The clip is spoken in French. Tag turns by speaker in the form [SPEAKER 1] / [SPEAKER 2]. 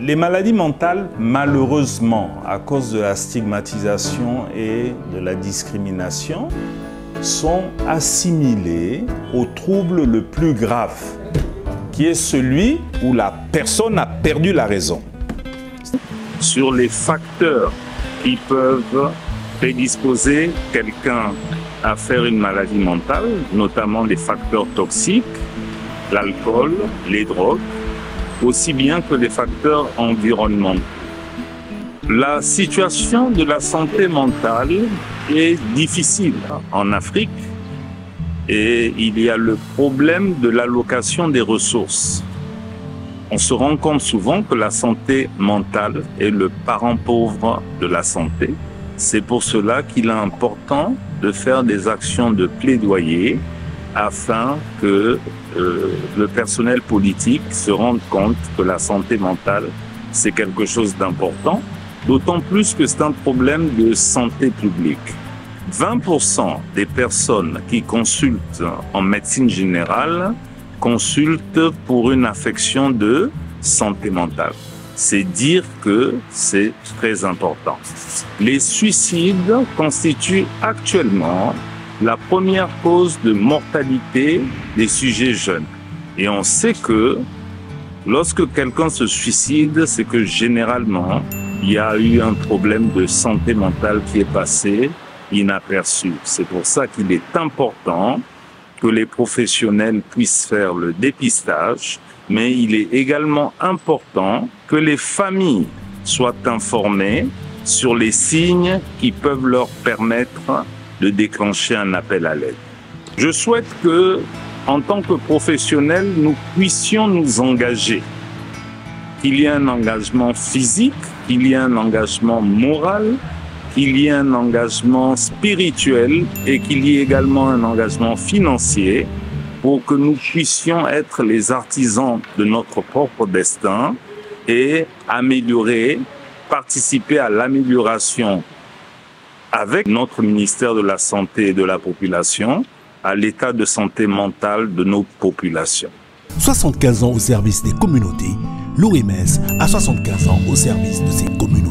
[SPEAKER 1] Les maladies mentales, malheureusement, à cause de la stigmatisation et de la discrimination, sont assimilées au trouble le plus grave, qui est celui où la personne a perdu la raison.
[SPEAKER 2] Sur les facteurs qui peuvent prédisposer quelqu'un à faire une maladie mentale, notamment les facteurs toxiques, l'alcool, les drogues, aussi bien que les facteurs environnementaux. La situation de la santé mentale est difficile en Afrique et il y a le problème de l'allocation des ressources. On se rend compte souvent que la santé mentale est le parent pauvre de la santé. C'est pour cela qu'il est important de faire des actions de plaidoyer afin que le personnel politique se rende compte que la santé mentale, c'est quelque chose d'important, d'autant plus que c'est un problème de santé publique. 20% des personnes qui consultent en médecine générale consultent pour une affection de santé mentale. C'est dire que c'est très important. Les suicides constituent actuellement la première cause de mortalité des sujets jeunes. Et on sait que lorsque quelqu'un se suicide, c'est que généralement, il y a eu un problème de santé mentale qui est passé inaperçu. C'est pour ça qu'il est important que les professionnels puissent faire le dépistage, mais il est également important que les familles soient informées sur les signes qui peuvent leur permettre de déclencher un appel à l'aide. Je souhaite que, en tant que professionnels, nous puissions nous engager. Qu'il y ait un engagement physique, qu'il y ait un engagement moral, qu'il y ait un engagement spirituel et qu'il y ait également un engagement financier pour que nous puissions être les artisans de notre propre destin et améliorer, participer à l'amélioration avec notre ministère de la Santé et de la Population, à l'état de santé mentale de nos populations.
[SPEAKER 3] 75 ans au service des communautés, l'OMS a 75 ans au service de ses communautés.